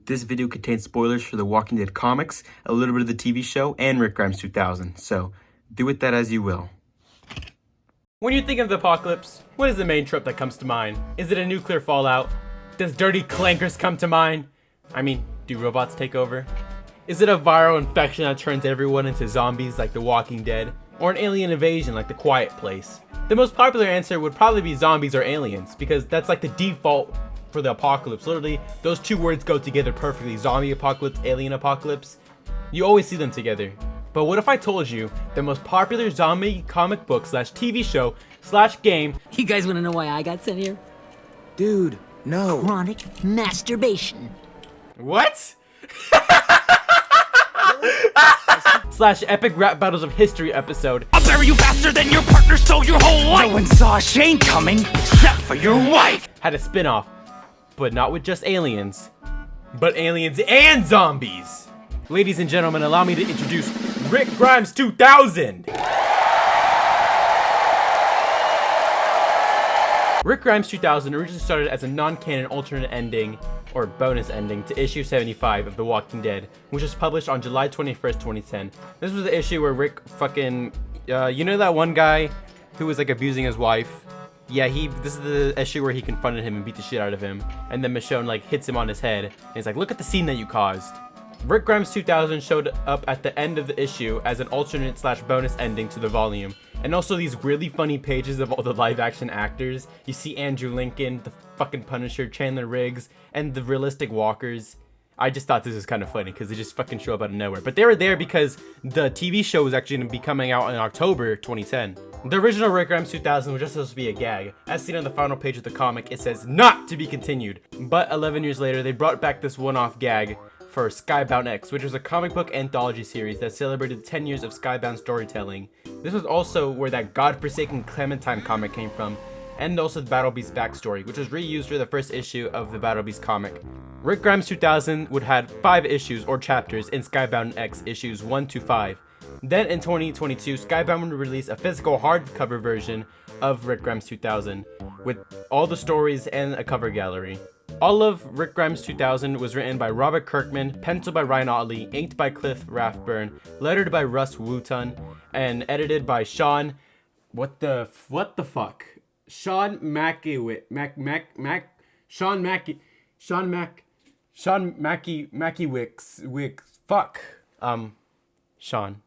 This video contains spoilers for the Walking Dead comics, a little bit of the TV show, and Rick Grimes 2000, so do with that as you will. When you think of the apocalypse, what is the main trope that comes to mind? Is it a nuclear fallout? Does dirty clankers come to mind? I mean, do robots take over? Is it a viral infection that turns everyone into zombies like The Walking Dead? Or an alien invasion like The Quiet Place? The most popular answer would probably be zombies or aliens, because that's like the default for the apocalypse. Literally, those two words go together perfectly. Zombie apocalypse, alien apocalypse. You always see them together. But what if I told you the most popular zombie comic book slash TV show slash game? You guys want to know why I got sent here? Dude, no. Chronic masturbation. What? Slash epic rap battles of history episode. I'll bury you faster than your partner stole your whole life. No one saw Shane coming except for your wife. Had a spin-off, but not with just aliens, but aliens and zombies. Ladies and gentlemen, allow me to introduce Rick Grimes 2000. Rick Grimes 2000 originally started as a non-canon alternate ending, or bonus ending, to issue 75 of The Walking Dead, which was published on July 21st, 2010. This was the issue where Rick fucking, you know that one guy who was like abusing his wife? Yeah, this is the issue where he confronted him and beat the shit out of him, and then Michonne like hits him on his head, and he's like, look at the scene that you caused. Rick Grimes 2000 showed up at the end of the issue as an alternate slash bonus ending to the volume. And also these really funny pages of all the live action actors. You see Andrew Lincoln, the fucking Punisher, Chandler Riggs, and the realistic walkers. I just thought this was kind of funny because they just fucking show up out of nowhere. But they were there because the TV show was actually going to be coming out in October 2010. The original Rick Grimes 2000 was just supposed to be a gag. As seen on the final page of the comic, it says not to be continued. But 11 years later, they brought back this one-off gag for Skybound X, which was a comic book anthology series that celebrated 10 years of Skybound storytelling. This was also where that godforsaken Clementine comic came from, and also the Battle Beast backstory, which was reused for the first issue of the Battle Beast comic. Rick Grimes 2000 would have 5 issues or chapters in Skybound X issues 1 to 5. Then in 2022, Skybound would release a physical hardcover version of Rick Grimes 2000 with all the stories and a cover gallery. All of Rick Grimes 2000 was written by Robert Kirkman, penciled by Ryan Ottley, inked by Cliff Rathburn, lettered by Russ Wooton, and edited by Sean Sean.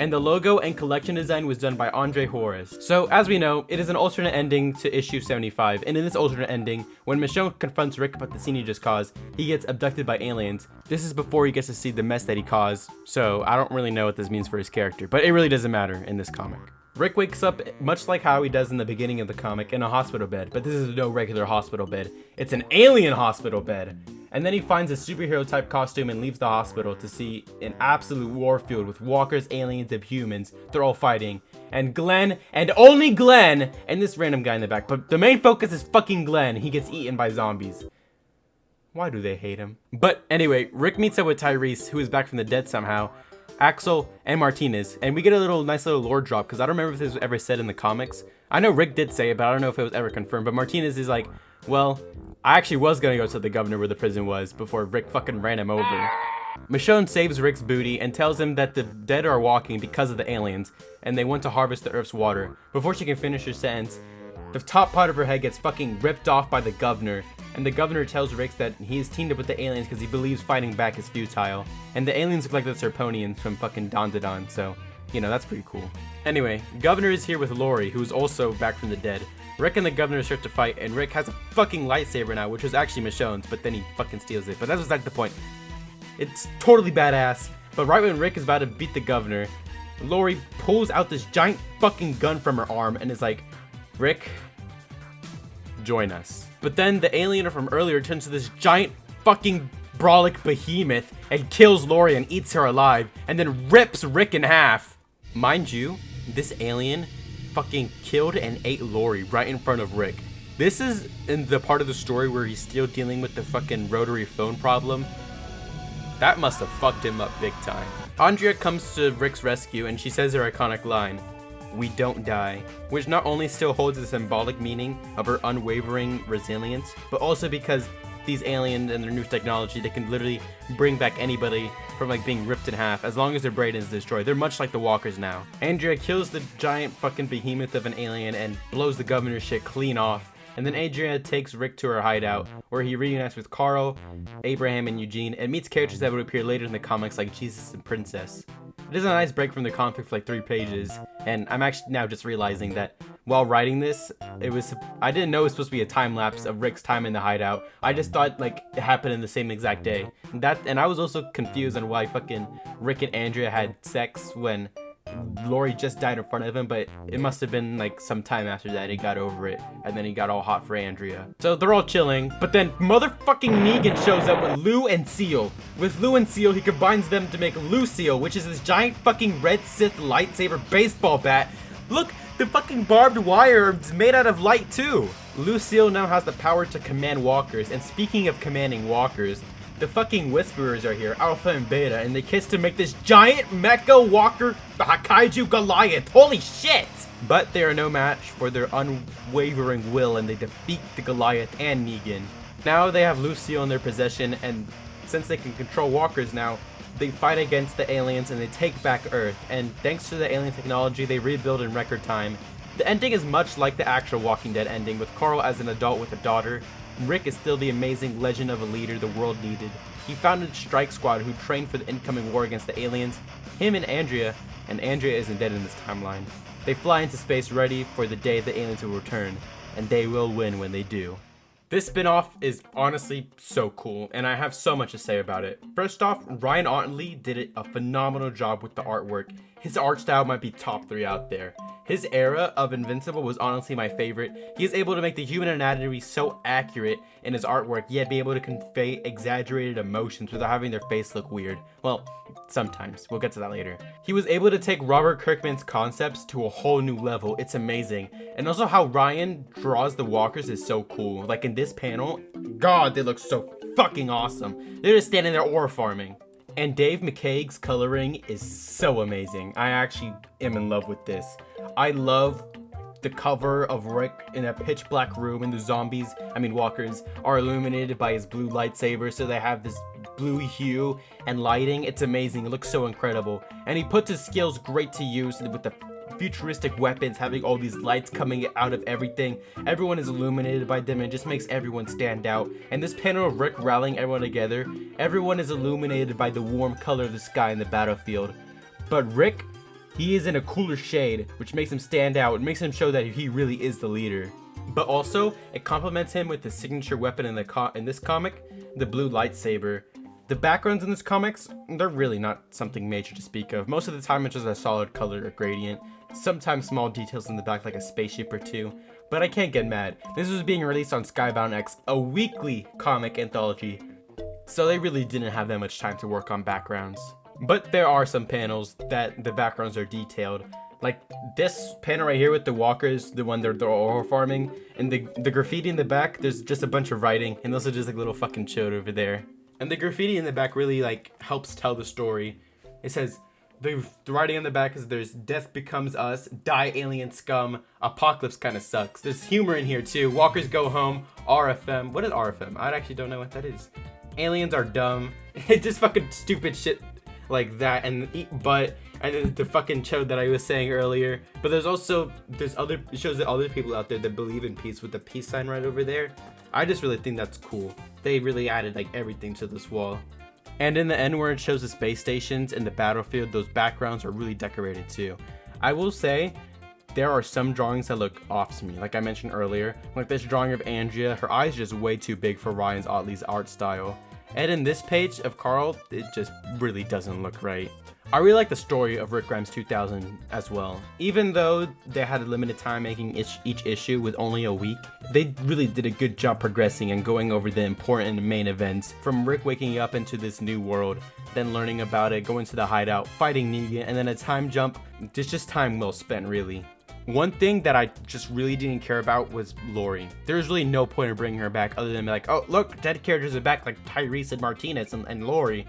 And the logo and collection design was done by Andre Horace. So, as we know, it is an alternate ending to issue 75, and in this alternate ending, when Michonne confronts Rick about the scene he just caused, he gets abducted by aliens. This is before he gets to see the mess that he caused, so I don't really know what this means for his character, but it really doesn't matter in this comic. Rick wakes up, much like how he does in the beginning of the comic, in a hospital bed, but this is no regular hospital bed. It's an alien hospital bed. And then he finds a superhero type costume and leaves the hospital to see an absolute war field with walkers, aliens, and humans. They're all fighting. And Glenn, and only Glenn, and this random guy in the back, but the main focus is fucking Glenn. He gets eaten by zombies. Why do they hate him? But anyway, Rick meets up with Tyrese, who is back from the dead somehow, Axel, and Martinez, and we get a nice little lore drop, because I don't remember if this was ever said in the comics. I know Rick did say it, but I don't know if it was ever confirmed. But Martinez is like, well, I actually was gonna go to the governor where the prison was before Rick fucking ran him over. Michonne saves Rick's booty and tells him that the dead are walking because of the aliens, and they want to harvest the Earth's water. Before she can finish her sentence, the top part of her head gets fucking ripped off by the governor, and the governor tells Rick that he is teamed up with the aliens because he believes fighting back is futile. And the aliens look like the Serponians from fucking Dawn to Dawn, so, you know, that's pretty cool. Anyway, Governor is here with Lori, who is also back from the dead. Rick and the governor start to fight, and Rick has a fucking lightsaber now, which was actually Michonne's, but then he fucking steals it. But that's beside the point. It's totally badass, but right when Rick is about to beat the governor, Lori pulls out this giant fucking gun from her arm and is like, Rick, join us. But then the alien from earlier turns to this giant fucking brolic behemoth and kills Lori and eats her alive, and then rips Rick in half. Mind you, this alien fucking killed and ate Lori right in front of Rick. This is in the part of the story where he's still dealing with the fucking rotary phone problem. That must have fucked him up big time. Andrea comes to Rick's rescue and she says her iconic line, "We don't die," which not only still holds the symbolic meaning of her unwavering resilience, but also because these aliens and their new technology, they can literally bring back anybody from like being ripped in half as long as their brain is destroyed. They're much like the walkers now. Andrea kills the giant fucking behemoth of an alien and blows the governor's shit clean off. And then Andrea takes Rick to her hideout, where he reunites with Carl, Abraham, and Eugene, and meets characters that would appear later in the comics like Jesus and Princess. It is a nice break from the conflict for like 3 pages, and I'm actually now just realizing that while writing this, I didn't know it was supposed to be a time lapse of Rick's time in the hideout. I just thought like it happened in the same exact day. And I was also confused on why fucking Rick and Andrea had sex when Lori just died in front of him, but it must have been like some time after that he got over it, and then he got all hot for Andrea. So they're all chilling, but then motherfucking Negan shows up with Lou and Seal. With Lou and Seal, he combines them to make Lucille, which is this giant fucking red Sith lightsaber baseball bat. Look, the fucking barbed wire is made out of light too. Lucille now has the power to command walkers, and speaking of commanding walkers, the fucking Whisperers are here, Alpha and Beta, and they kiss to make this giant mecha walker Kaiju Goliath. Holy shit! But they are no match for their unwavering will, and they defeat the Goliath and Negan. Now they have Lucille in their possession, and since they can control walkers now, they fight against the aliens and they take back Earth, and thanks to the alien technology, they rebuild in record time. The ending is much like the actual Walking Dead ending, with Carl as an adult with a daughter. Rick is still the amazing legend of a leader the world needed. He founded Strike Squad, who trained for the incoming war against the aliens. Him and Andrea isn't dead in this timeline. They fly into space ready for the day the aliens will return, and they will win when they do. This spin-off is honestly so cool, and I have so much to say about it. First off, Ryan Ottley did a phenomenal job with the artwork. His art style might be top 3 out there. His era of Invincible was honestly my favorite. He is able to make the human anatomy so accurate in his artwork, yet be able to convey exaggerated emotions without having their face look weird. Well, sometimes. We'll get to that later. He was able to take Robert Kirkman's concepts to a whole new level. It's amazing. And also how Ryan draws the walkers is so cool. Like in this panel, God, they look so fucking awesome. They're just standing there ore farming. And Dave McCaig's coloring is so amazing. I actually am in love with this. I love the cover of Rick in a pitch black room, and the walkers are illuminated by his blue lightsaber, so they have this blue hue and lighting. It's amazing. It looks so incredible. And he puts his skills great to use with the futuristic weapons, having all these lights coming out of everything. Everyone is illuminated by them, and it just makes everyone stand out. And this panel of Rick rallying everyone together, everyone is illuminated by the warm color of the sky in the battlefield. But Rick, he is in a cooler shade, which makes him stand out. It makes him show that he really is the leader. But also, it complements him with the signature weapon in this comic, the blue lightsaber. The backgrounds in this comics, they're really not something major to speak of. Most of the time it's just a solid color or gradient. Sometimes small details in the back like a spaceship or two. But I can't get mad. This was being released on Skybound X, a weekly comic anthology. So they really didn't have that much time to work on backgrounds. But there are some panels that the backgrounds are detailed. Like this panel right here with the walkers, the one they're ore farming, and the graffiti in the back, there's just a bunch of writing, and those are just like little fucking children over there. And the graffiti in the back really like helps tell the story. It says, the writing on the back is there's death becomes us, die alien scum, apocalypse kind of sucks. There's humor in here too. Walkers go home, RFM. What is RFM? I actually don't know what that is. Aliens are dumb. It's just fucking stupid shit like that. And the fucking show that I was saying earlier. But it shows that other people out there that believe in peace with the peace sign right over there. I just really think that's cool. They really added like everything to this wall. And in the end where it shows the space stations and the battlefield, those backgrounds are really decorated too. I will say, there are some drawings that look off to me. Like I mentioned earlier, like this drawing of Andrea, her eyes are just way too big for Ryan Ottley's art style. And in this page of Carl, it just really doesn't look right. I really like the story of Rick Grimes 2000 as well. Even though they had a limited time making each issue with only a week, they really did a good job progressing and going over the important main events. From Rick waking up into this new world, then learning about it, going to the hideout, fighting Negan, and then a time jump. It's just time well spent, really. One thing that I just really didn't care about was Lori. There's really no point in bringing her back other than be like, oh look, dead characters are back like Tyrese and Martinez and Lori.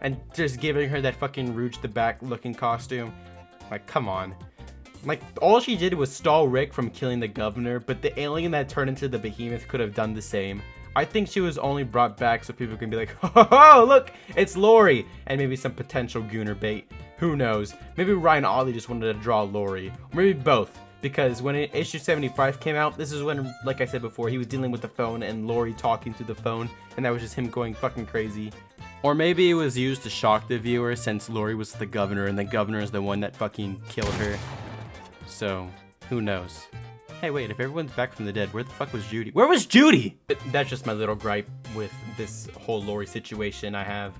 And just giving her that fucking Rouge the Back looking costume. Like, come on. Like, all she did was stall Rick from killing the governor, but the alien that turned into the behemoth could have done the same. I think she was only brought back so people can be like, oh, look, it's Lori, and maybe some potential Gooner bait. Who knows? Maybe Ryan Otley just wanted to draw Lori, or maybe both. Because when issue 75 came out, this is when, like I said before, he was dealing with the phone and Lori talking through the phone, and that was just him going fucking crazy. Or maybe it was used to shock the viewer since Lori was the governor and the governor is the one that fucking killed her. So, who knows? Hey, wait, if everyone's back from the dead, where the fuck was Judy? Where was Judy? That's just my little gripe with this whole Lori situation I have.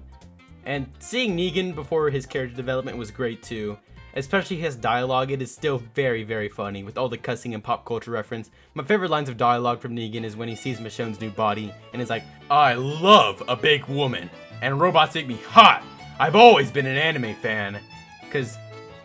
And seeing Negan before his character development was great too. Especially his dialogue, it is still very, very funny with all the cussing and pop culture reference. My favorite lines of dialogue from Negan is when he sees Michonne's new body and is like, I love a big woman and robots make me hot. I've always been an anime fan. Cause,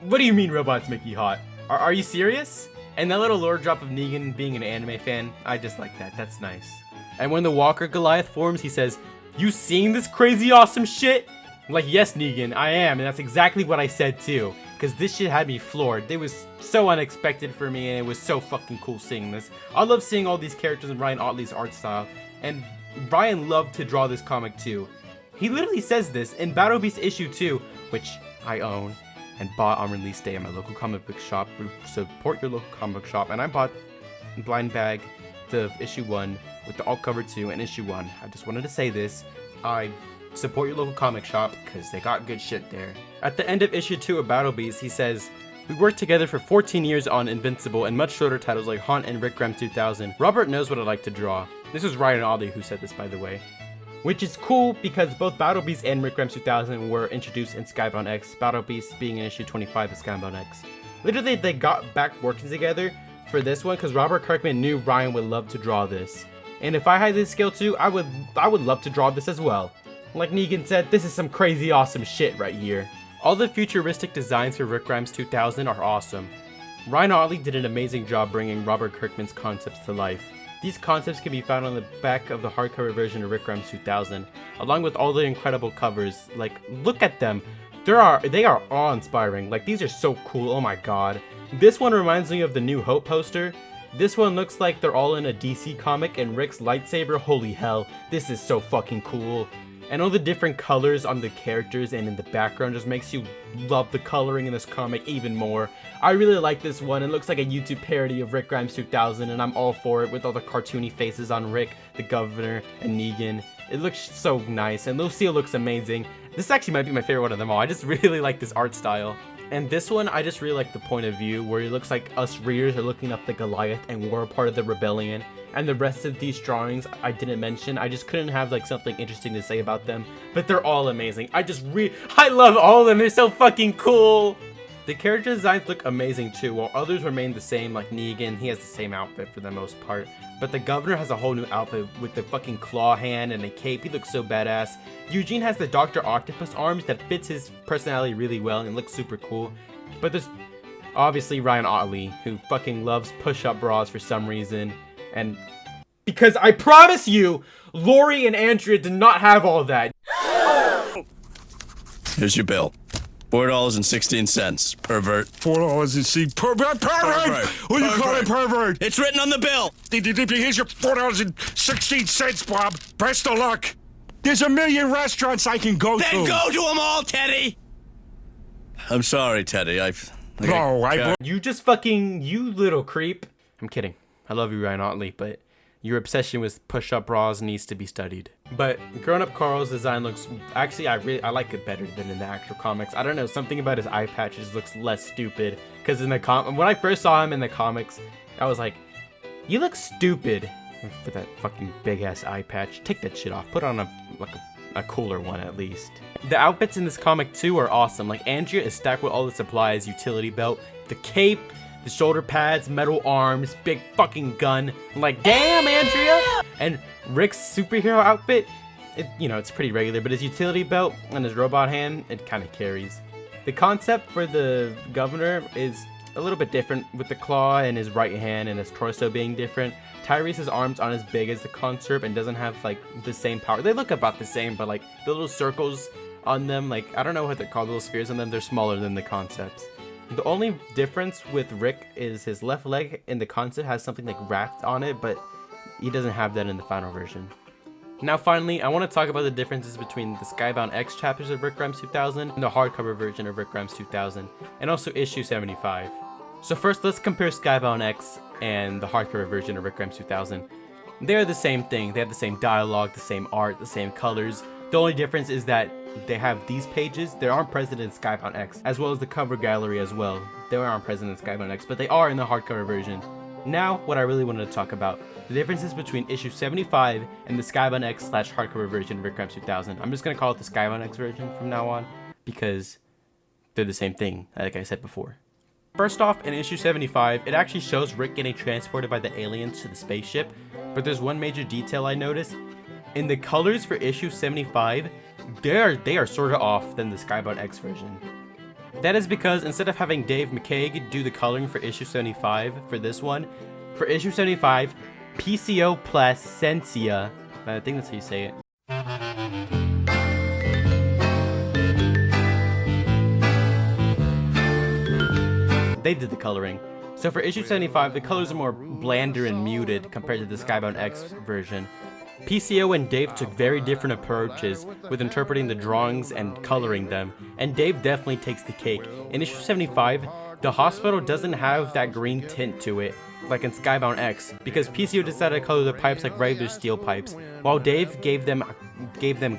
what do you mean robots make you hot? Are you serious? And that little lore drop of Negan being an anime fan, I just like that, that's nice. And when the Walker Goliath forms, he says, you seen this crazy awesome shit? I'm like, yes, Negan, I am, and that's exactly what I said too. Because this shit had me floored. It was so unexpected for me, and it was so fucking cool seeing this. I love seeing all these characters in Ryan Otley's art style, and Ryan loved to draw this comic too. He literally says this in Battle Beast issue 2, which I own and bought on release day at my local comic book shop. Support your local comic book shop, and I bought blind bag to issue 1 with the alt cover 2 and issue 1. I just wanted to say this. I support your local comic shop because they got good shit there. At the end of issue 2 of Battle Beast, he says, we worked together for 14 years on Invincible and much shorter titles like Haunt and Rick Grimes 2000. Robert knows what I like to draw. This was Ryan Otley who said this, by the way. Which is cool because both Battle Beast and Rick Grimes 2000 were introduced in Skybound X, Battle Beast being in issue 25 of Skybound X. Literally, they got back working together for this one because Robert Kirkman knew Ryan would love to draw this. And if I had this skill too, I would love to draw this as well. Like Negan said, this is some crazy awesome shit right here. All the futuristic designs for Rick Grimes 2000 are awesome. Ryan Otley did an amazing job bringing Robert Kirkman's concepts to life. These concepts can be found on the back of the hardcover version of Rick Grimes 2000, along with all the incredible covers. Like, look at them. They are awe-inspiring. Like, these are so cool. Oh my god. This one reminds me of the New Hope poster. This one looks like they're all in a DC comic and Rick's lightsaber. Holy hell. This is so fucking cool. And all the different colors on the characters and in the background just makes you love the coloring in this comic even more. I really like this one. It looks like a YouTube parody of Rick Grimes 2000 and I'm all for it with all the cartoony faces on Rick, the governor, and Negan. It looks so nice and Lucille looks amazing. This actually might be my favorite one of them all. I just really like this art style. And this one, I just really like the point of view where it looks like us readers are looking up the Goliath and we're a part of the rebellion. And the rest of these drawings I didn't mention. I just couldn't have like something interesting to say about them. But they're all amazing. I love all of them. They're so fucking cool. The character designs look amazing too, while others remain the same, like Negan. He has the same outfit for the most part. But the governor has a whole new outfit with the fucking claw hand and a cape. He looks so badass. Eugene has the Dr. Octopus arms that fits his personality really well and looks super cool. But there's obviously Ryan Otley, who fucking loves push-up bras for some reason. And because I promise you, Lori and Andrea did not have all that. Here's your bill. $4.16, pervert. $4.16. Pervert! What do you call it, pervert? It's written on the bill. Here's your $4.16, Bob. Best of luck. There's a million restaurants I can go to. Then go to them all, Teddy. I'm sorry, Teddy. You little creep. I'm kidding. I love you, Ryan Otley, but your obsession with push-up bras needs to be studied. But grown-up Carl's design looks, actually, I like it better than in the actual comics. I don't know, something about his eye patches looks less stupid. Because in the when I first saw him in the comics, I was like, you look stupid with that fucking big-ass eye patch. Take that shit off. Put on a cooler one at least. The outfits in this comic too are awesome. Like Andrea is stacked with all the supplies, utility belt, the cape, the shoulder pads, metal arms, big fucking gun. I'm like, damn, Andrea! And Rick's superhero outfit, it's pretty regular, but his utility belt and his robot hand, it kind of carries. The concept for the governor is a little bit different with the claw and his right hand and his torso being different. Tyrese's arms aren't as big as the concept and doesn't have like the same power. They look about the same, but like the little circles on them, like I don't know what they're called, little spheres on them, they're smaller than the concepts. The only difference with Rick is his left leg in the concept has something like wrapped on it, but he doesn't have that in the final version. Now finally, I want to talk about the differences between the Skybound X chapters of Rick Grimes 2000 and the hardcover version of Rick Grimes 2000, and also issue 75. So first, let's compare Skybound X and the hardcover version of Rick Grimes 2000. They are the same thing. They have the same dialogue, the same art, the same colors. The only difference is that they have these pages. They aren't present in Skybound X, as well as the cover gallery as well. They aren't present in Skybound X, but they are in the hardcover version. Now, what I really wanted to talk about, the differences between issue 75 and the Skybound X / hardcover version of Rick Grimes 2000. I'm just going to call it the Skybound X version from now on, because they're the same thing, like I said before. First off, in issue 75, it actually shows Rick getting transported by the aliens to the spaceship, but there's one major detail I noticed. In the colors for issue 75, they are sort of off than the Skybound X version. That is because instead of having Dave McCaig do the coloring for issue 75 for this one, for issue 75, PCO Placencia, I think that's how you say it. They did the coloring. So for issue 75, the colors are more blander and muted compared to the Skybound X version. PCO and Dave took very different approaches with interpreting the drawings and coloring them, and Dave definitely takes the cake. In issue 75, the hospital doesn't have that green tint to it, like in Skybound X, because PCO decided to color the pipes like regular steel pipes, while Dave gave them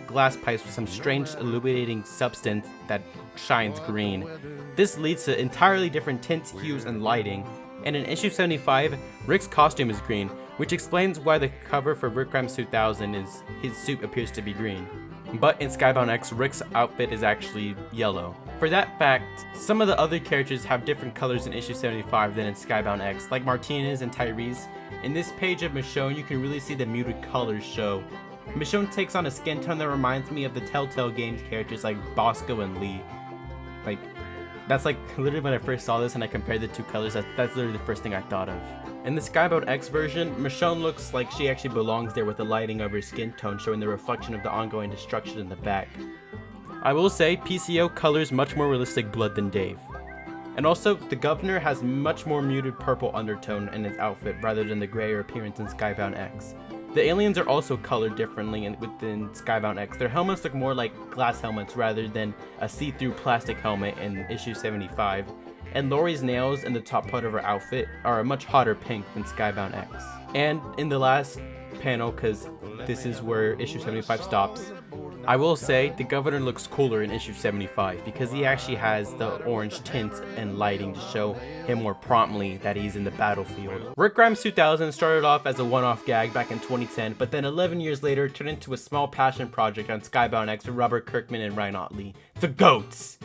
glass pipes with some strange illuminating substance that shines green. This leads to entirely different tints, hues, and lighting. And in issue 75, Rick's costume is green, which explains why the cover for Rick Grimes 2000 is his suit appears to be green. But in Skybound X, Rick's outfit is actually yellow. For that fact, some of the other characters have different colors in issue 75 than in Skybound X, like Martinez and Tyrese. In this page of Michonne, you can really see the muted colors show. Michonne takes on a skin tone that reminds me of the Telltale Games characters like Bosco and Lee. That's literally when I first saw this and I compared the two colors, that's literally the first thing I thought of. In the Skybound X version, Michonne looks like she actually belongs there with the lighting of her skin tone showing the reflection of the ongoing destruction in the back. I will say, PCO colors much more realistic blood than Dave. And also, the Governor has much more muted purple undertone in his outfit rather than the grayer appearance in Skybound X. The aliens are also colored differently within Skybound X. Their helmets look more like glass helmets rather than a see-through plastic helmet in issue 75. And Lori's nails in the top part of her outfit are a much hotter pink than Skybound X. And in the last panel, because this is where issue 75 stops, I will say the Governor looks cooler in issue 75 because he actually has the orange tints and lighting to show him more promptly that he's in the battlefield. Rick Grimes 2000 started off as a one-off gag back in 2010, but then 11 years later turned into a small passion project on Skybound X with Robert Kirkman and Ryan Otley, the GOATs!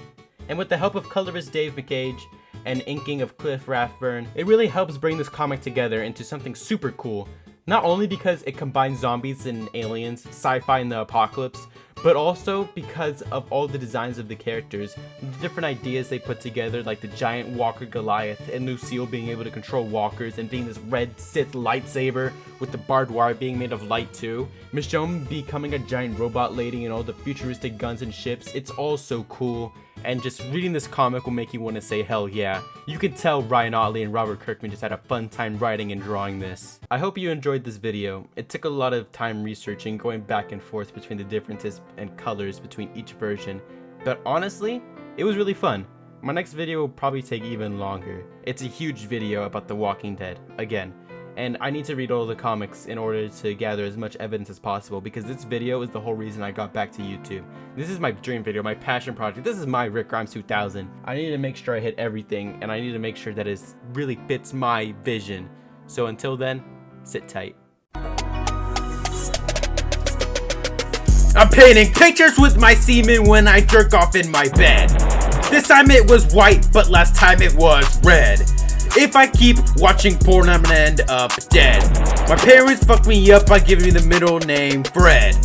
And with the help of colorist Dave McCaig and inking of Cliff Rathburn, it really helps bring this comic together into something super cool. Not only because it combines zombies and aliens, sci-fi and the apocalypse, but also because of all the designs of the characters, the different ideas they put together, like the giant walker Goliath and Lucille being able to control walkers and being this red Sith lightsaber with the barbed wire being made of light too, Michonne becoming a giant robot lady and all the futuristic guns and ships. It's all so cool, and just reading this comic will make you want to say hell yeah. You can tell Ryan Otley and Robert Kirkman just had a fun time writing and drawing this. I hope you enjoyed this video. It took a lot of time researching, going back and forth between the differences and colors between each version, but honestly, it was really fun. My next video will probably take even longer. It's a huge video about The Walking Dead, again, and I need to read all the comics in order to gather as much evidence as possible, because this video is the whole reason I got back to YouTube. This is my dream video, my passion project. This is my Rick Grimes 2000. I need to make sure I hit everything, and I need to make sure that it really fits my vision. So until then, sit tight. I'm painting pictures with my semen when I jerk off in my bed. This time it was white, but last time it was red. If I keep watching porn, I'm gonna end up dead. My parents fucked me up by giving me the middle name Fred.